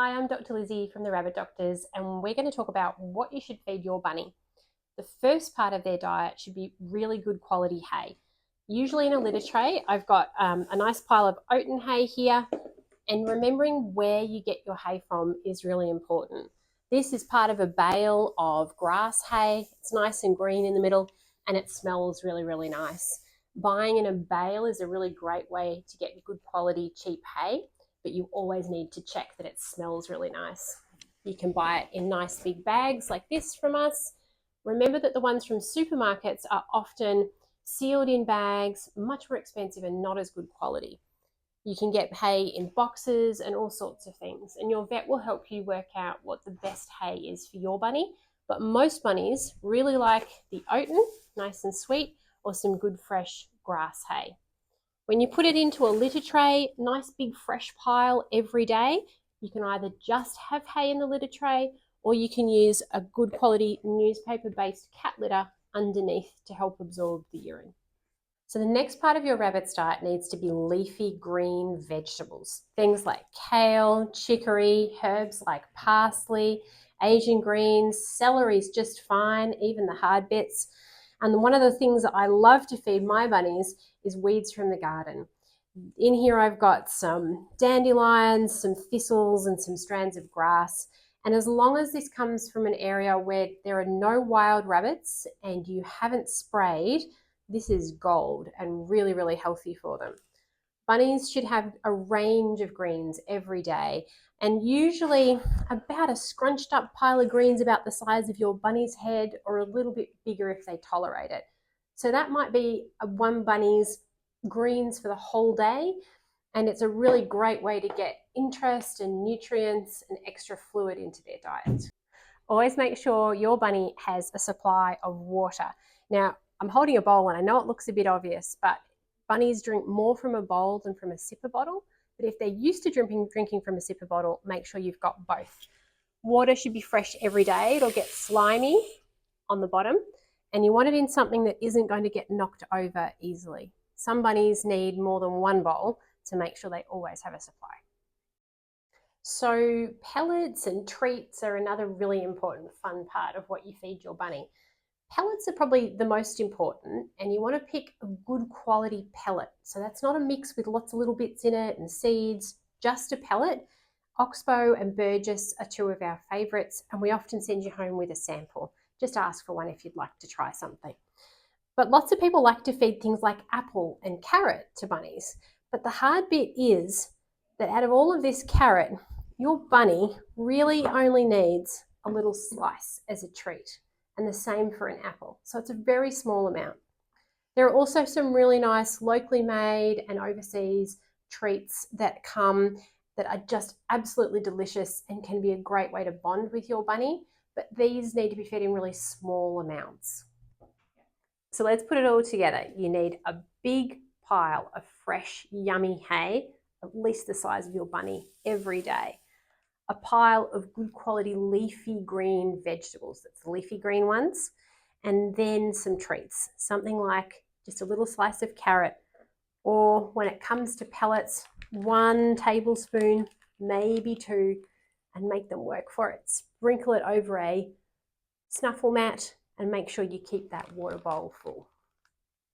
Hi, I'm Dr. Lizzie from the Rabbit Doctors, and we're going to talk about what you should feed your bunny. The first part of their diet should be really good quality hay. Usually in a litter tray, I've got a nice pile of oaten hay here, and remembering where you get your hay from is really important. This is part of a bale of grass hay. It's nice and green in the middle, and it smells really, really nice. Buying in a bale is a really great way to get good quality, cheap hay, but you always need to check that it smells really nice. You can buy it in nice big bags like this from us. Remember that the ones from supermarkets are often sealed in bags, much more expensive and not as good quality. You can get hay in boxes and all sorts of things, and your vet will help you work out what the best hay is for your bunny. But most bunnies really like the oaten, nice and sweet, or some good fresh grass hay. When you put it into a litter tray, nice big fresh pile every day, you can either just have hay in the litter tray, or you can use a good quality newspaper-based cat litter underneath to help absorb the urine. So the next part of your rabbit's diet needs to be leafy green vegetables. Things like kale, chicory, herbs like parsley, Asian greens, celery is just fine, even the hard bits. And one of the things that I love to feed my bunnies is weeds from the garden. In here I've got some dandelions, some thistles, and some strands of grass. And as long as this comes from an area where there are no wild rabbits and you haven't sprayed, this is gold and really, really healthy for them. Bunnies should have a range of greens every day, and usually about a scrunched up pile of greens about the size of your bunny's head, or a little bit bigger if they tolerate it. So that might be one bunny's greens for the whole day, and it's a really great way to get interest and nutrients and extra fluid into their diet. Always make sure your bunny has a supply of water. Now, I'm holding a bowl and I know it looks a bit obvious, but bunnies drink more from a bowl than from a sipper bottle. But if they're used to drinking from a sipper bottle, make sure you've got both. Water should be fresh every day. It'll get slimy on the bottom, and you want it in something that isn't going to get knocked over easily. Some bunnies need more than one bowl to make sure they always have a supply. So pellets and treats are another really important fun part of what you feed your bunny. Pellets are probably the most important, and you want to pick a good quality pellet. So that's not a mix with lots of little bits in it and seeds, just a pellet. Oxbow and Burgess are two of our favourites, and we often send you home with a sample. Just ask for one if you'd like to try something. But lots of people like to feed things like apple and carrot to bunnies. But the hard bit is that out of all of this carrot, your bunny really only needs a little slice as a treat, and the same for an apple. So it's a very small amount. There are also some really nice locally made and overseas treats that come that are just absolutely delicious and can be a great way to bond with your bunny, but these need to be fed in really small amounts. So let's put it all together. You need a big pile of fresh, yummy hay, at least the size of your bunny, every day. A pile of good quality leafy green vegetables, that's the leafy green ones, and then some treats, something like just a little slice of carrot, or when it comes to pellets, 1 tablespoon, maybe 2, and make them work for it. Sprinkle it over a snuffle mat and make sure you keep that water bowl full.